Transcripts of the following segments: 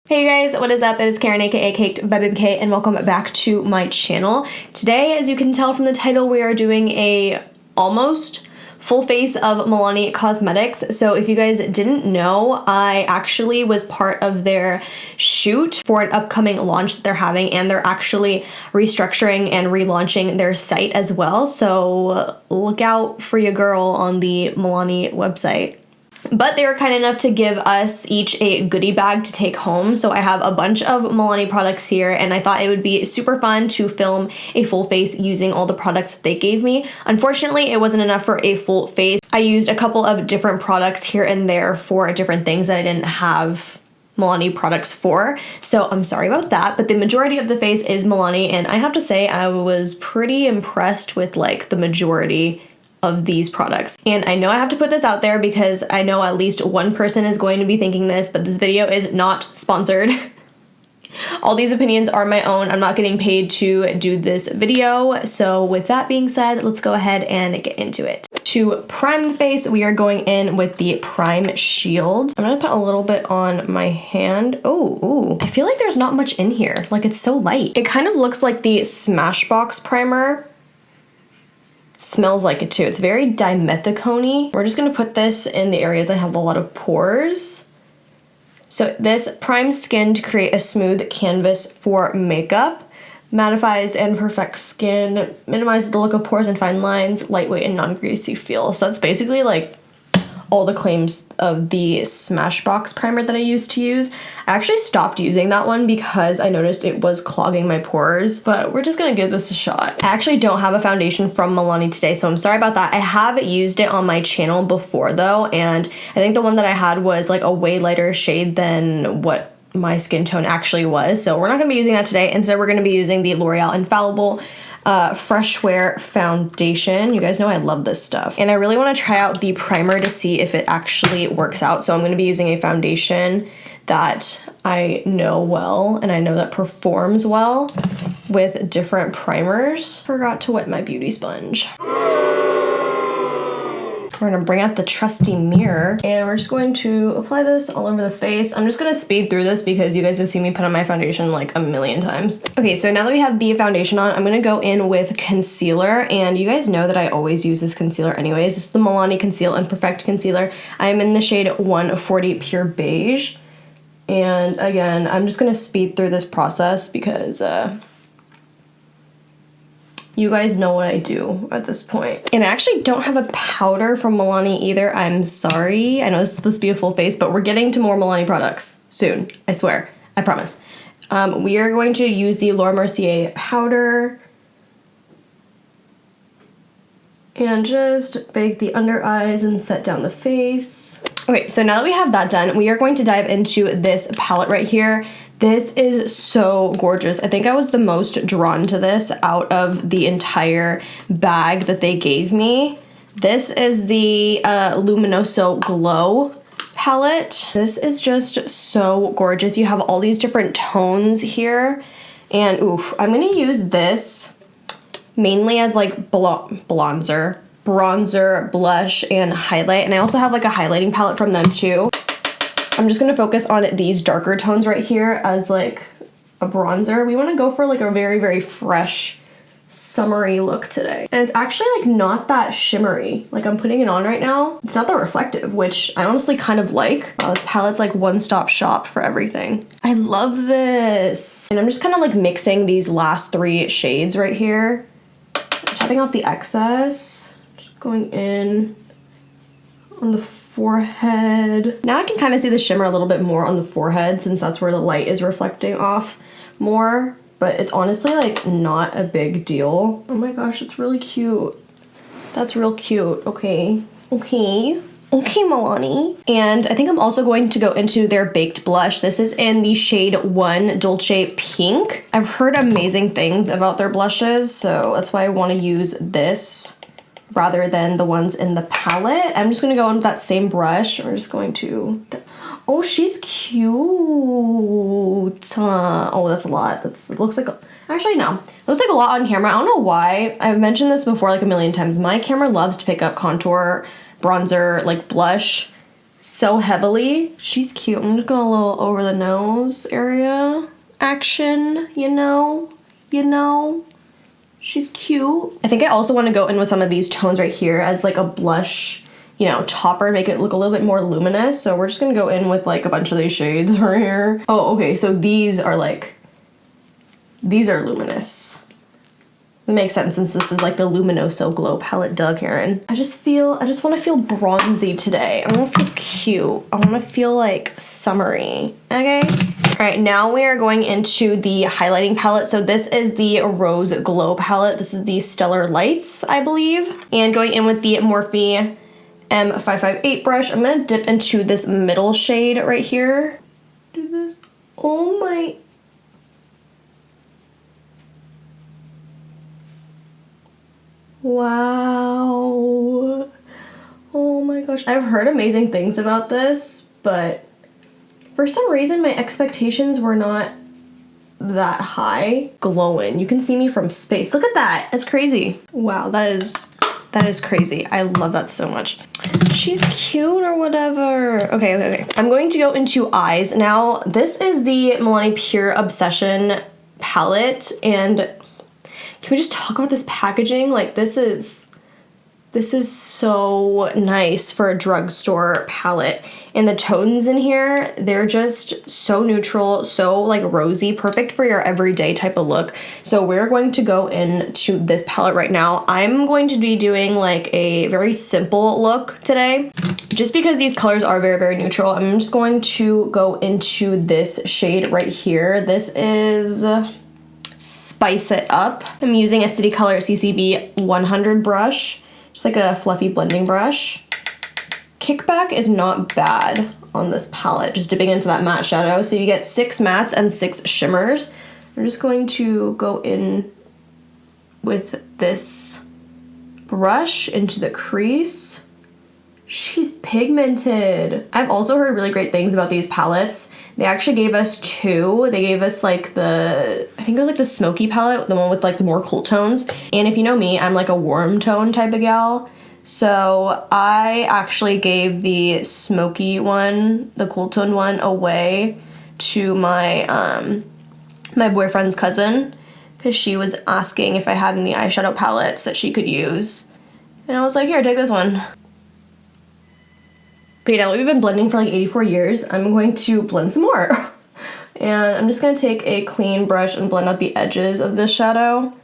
Hey you guys, what is up? It is Karen aka cakedbybabyk and welcome back to my channel. Today, as you can tell from the title, we are doing a almost full face of Milani Cosmetics. So if you guys didn't know, I actually was part of their shoot for an upcoming launch that they're having, and they're actually restructuring and relaunching their site as well. So look out for your girl on the Milani website. But they were kind enough to give us each a goodie bag to take home. So I have a bunch of Milani products here, and I thought it would be super fun to film a full face using all the products that they gave me. Unfortunately, it wasn't enough for a full face. I used a couple of different products here and there for different things that I didn't have Milani products for, so I'm sorry about that, but the majority of the face is Milani, and I have to say I was pretty impressed with like the majority of these products. And I know I have to put this out there because I know at least one person is going to be thinking this, but this video is not sponsored. All these opinions are my own. I'm not getting paid to do this video. So with that being said, let's go ahead and get into it. To prime the face, we are going in with the Prime Shield. I'm gonna put a little bit on my hand. Oh, I feel like there's not much in here. Like, it's so light. It kind of looks like the Smashbox primer. Smells like it too. It's very dimethicone-y. We're just gonna put this in the areas I have a lot of pores. So this primes skin to create a smooth canvas for makeup, mattifies and perfects skin, minimizes the look of pores and fine lines, lightweight and non-greasy feel. So that's basically like all the claims of the Smashbox primer that I used to use. I actually stopped using that one because I noticed it was clogging my pores, but we're just gonna give this a shot. I actually don't have a foundation from Milani today, so I'm sorry about that. I have used it on my channel before though, and I think the one that I had was like a way lighter shade than what my skin tone actually was, so we're not gonna be using that today. Instead, we're gonna be using the L'Oreal Infallible Fresh Wear foundation. You guys know I love this stuff, and I really want to try out the primer to see if it actually works out. So I'm going to be using a foundation that I know well, and I know that performs well with different primers. Forgot to wet my beauty sponge. We're gonna bring out the trusty mirror, and we're just going to apply this all over the face. I'm just gonna speed through this because you guys have seen me put on my foundation like a million times. Okay, so now that we have the foundation on, I'm gonna go in with concealer, and you guys know that I always use this concealer anyways. This is the Milani Conceal and Perfect Concealer. I am in the shade 140 Pure Beige, and again, I'm just gonna speed through this process because you guys know what I do at this point. And I actually don't have a powder from Milani either. I'm sorry. I know this is supposed to be a full face, but we're getting to more Milani products soon. I swear. I promise. We are going to use the Mercier powder and just bake the under eyes and set down the face. Okay, so now that we have that done, we are going to dive into this palette right here. This is so gorgeous. I think I was the most drawn to this out of the entire bag that they gave me. This is the Luminoso Glow palette. This is just so gorgeous. You have all these different tones here. And oof, I'm gonna use this mainly as like bronzer, blush, and highlight. And I also have like a highlighting palette from them too. I'm just gonna focus on these darker tones right here as like a bronzer. We wanna go for like a very, very fresh, summery look today. And it's actually like not that shimmery. Like, I'm putting it on right now. It's not that reflective, which I honestly kind of like. Wow, this palette's like one-stop shop for everything. I love this. And I'm just kind of like mixing these last three shades right here. Tapping off the excess, just going in on the forehead. Now I can kind of see the shimmer a little bit more on the forehead since that's where the light is reflecting off more, but it's honestly like not a big deal. Oh my gosh, it's really cute. That's real cute. Okay, Milani. And I think I'm also going to go into their baked blush. This is in the shade 1 Dulce Pink. I've heard amazing things about their blushes, so that's why I want to use this rather than the ones in the palette. I'm just gonna go in with that same brush. We're just going to, oh, she's cute. Oh, that's a lot. It looks like, actually no. It looks like a lot on camera. I don't know why. I've mentioned this before like a million times. My camera loves to pick up contour, bronzer, like blush so heavily. She's cute. I'm just going a little over the nose area action, you know? She's cute. I think I also want to go in with some of these tones right here as like a blush, you know, topper, make it look a little bit more luminous. So we're just gonna go in with like a bunch of these shades right here. Oh, okay, so these are luminous. It makes sense since this is like the Luminoso Glow palette, duh, Karen. I just want to feel bronzy today. I want to feel cute. I want to feel like summery, okay? All right, now we are going into the highlighting palette. So this is the Rose Glow palette. This is the Stellar Lights, I believe. And going in with the Morphe M558 brush, I'm gonna dip into this middle shade right here. Do this. Oh my. Wow. Oh my gosh. I've heard amazing things about this, but for some reason my expectations were not that high. Glowing. You can see me from space. Look at that. That's crazy. Wow, that is crazy. I love that so much. She's cute or whatever. Okay. I'm going to go into eyes. Now, this is the Milani Pure Obsession palette, and can we just talk about this packaging? Like, this is so nice for a drugstore palette. And the tones in here, they're just so neutral, so like rosy, perfect for your everyday type of look. So we're going to go into this palette right now. I'm going to be doing like a very simple look today. Just because these colors are very, very neutral, I'm just going to go into this shade right here. This is Spice It Up. I'm using a City Color CCB 100 brush, just like a fluffy blending brush. Kickback is not bad on this palette, just dipping into that matte shadow. So you get 6 mattes and 6 shimmers. I'm just going to go in with this brush into the crease. She's pigmented. I've also heard really great things about these palettes. They actually gave us 2. They gave us like I think it was like the smoky palette, the one with like the more cool tones. And if you know me, I'm like a warm tone type of gal. So I actually gave the smoky one, the cool tone one, away to my my boyfriend's cousin, because she was asking if I had any eyeshadow palettes that she could use. And I was like, here, take this one. Okay, now that we've been blending for like 84 years, I'm going to blend some more. And I'm just going to take a clean brush and blend out the edges of this shadow.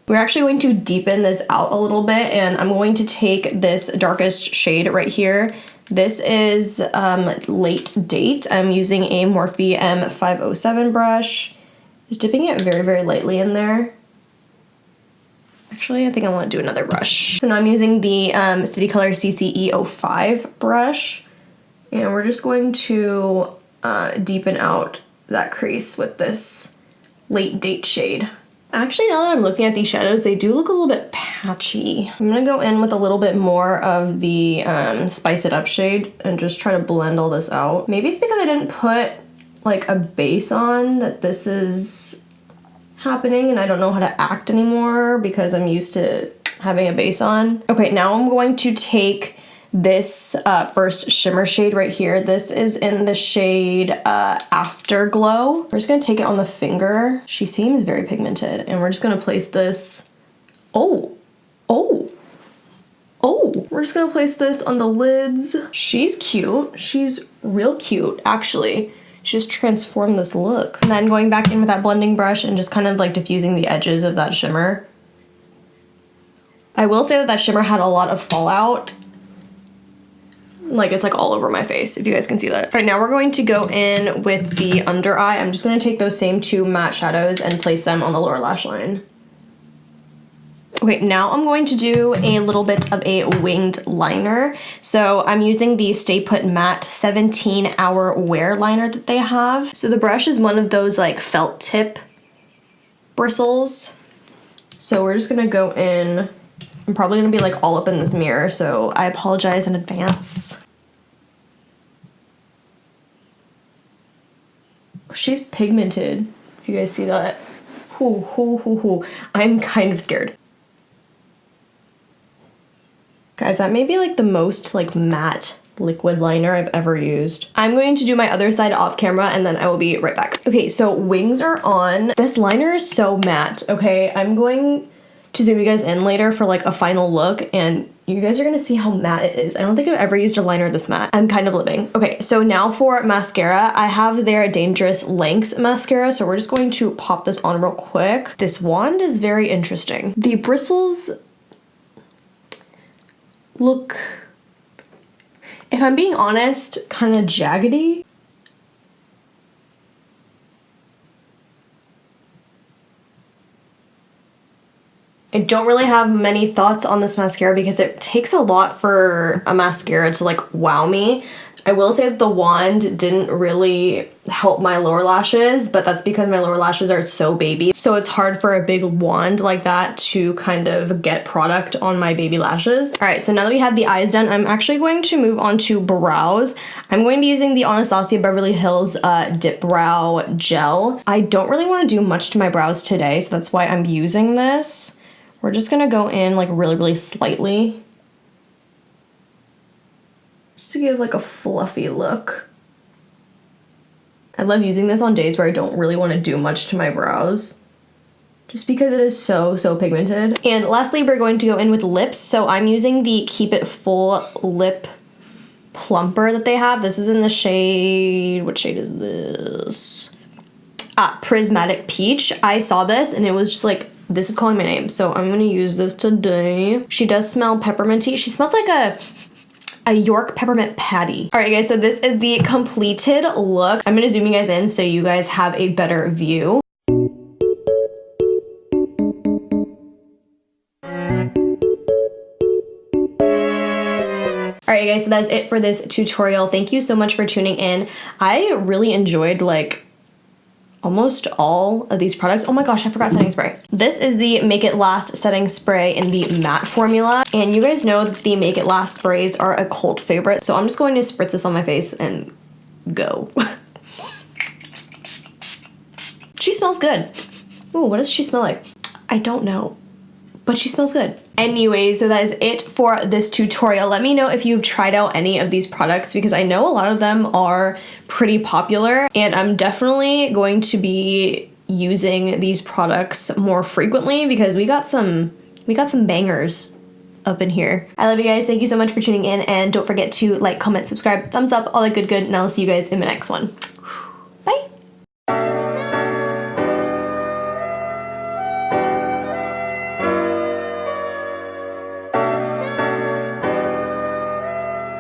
We're actually going to deepen this out a little bit, and I'm going to take this darkest shade right here. This is Late Date. I'm using a Morphe M507 brush. Just dipping it very, very lightly in there. Actually, I think I want to do another brush. So now I'm using the City Color CCE 05 brush, and we're just going to deepen out that crease with this Late Date shade. Actually, now that I'm looking at these shadows, they do look a little bit patchy. I'm gonna go in with a little bit more of the Spice It Up shade and just try to blend all this out. Maybe it's because I didn't put like a base on that this is happening, and I don't know how to act anymore because I'm used to having a base on. Okay, now I'm going to take this first shimmer shade right here. This is in the shade Afterglow. We're just gonna take it on the finger. She seems very pigmented, and we're just gonna place this. We're just gonna place this on the lids. She's cute. She's real cute, actually. She just transformed this look. And then going back in with that blending brush and just kind of like diffusing the edges of that shimmer. I will say that shimmer had a lot of fallout. Like, it's like all over my face, if you guys can see that. All right, now we're going to go in with the under eye. I'm just gonna take those same 2 matte shadows and place them on the lower lash line. Okay, now I'm going to do a little bit of a winged liner. So I'm using the Stay Put Matte 17-Hour Wear Liner that they have. So the brush is one of those like felt tip bristles. So we're just gonna go in. I'm probably gonna be like all up in this mirror, so I apologize in advance. She's pigmented, if you guys see that. I'm kind of scared. Guys, that may be like the most like matte liquid liner I've ever used. I'm going to do my other side off camera and then I will be right back. Okay, so wings are on. This liner is so matte, okay? I'm going to zoom you guys in later for like a final look and you guys are gonna see how matte it is. I don't think I've ever used a liner this matte. I'm kind of living. Okay, so now for mascara, I have their Dangerous Lengths mascara, so we're just going to pop this on real quick. This wand is very interesting. The bristles look, if I'm being honest, kind of jaggedy. I don't really have many thoughts on this mascara because it takes a lot for a mascara to like wow me. I will say that the wand didn't really help my lower lashes, but that's because my lower lashes are so baby. So it's hard for a big wand like that to kind of get product on my baby lashes. All right, so now that we have the eyes done, I'm actually going to move on to brows. I'm going to be using the Anastasia Beverly Hills Dip Brow Gel. I don't really want to do much to my brows today, so that's why I'm using this. We're just gonna go in like really, really slightly. Just to give like a fluffy look. I love using this on days where I don't really want to do much to my brows. Just because it is so, so pigmented. And lastly, we're going to go in with lips. So I'm using the Keep It Full Lip Plumper that they have. This is in the shade, what shade is this? Prismatic Peach. I saw this and it was just like, this is calling my name, so I'm gonna use this today. She does smell pepperminty. She smells like a York peppermint patty. All right, guys, so this is the completed look. I'm gonna zoom you guys in so you guys have a better view. All right, guys, so that's it for this tutorial. Thank you so much for tuning in. I really enjoyed like almost all of these products. Oh my gosh, I forgot setting spray. This is the Make It Last setting spray in the matte formula. And you guys know that the Make It Last sprays are a cult favorite. So I'm just going to spritz this on my face and go. She smells good. Ooh, what does she smell like? I don't know, but she smells good. Anyways, so that is it for this tutorial. Let me know if you've tried out any of these products because I know a lot of them are pretty popular and I'm definitely going to be using these products more frequently because we got some bangers up in here. I love you guys. Thank you so much for tuning in and don't forget to like, comment, subscribe, thumbs up, all that good, and I'll see you guys in the next one.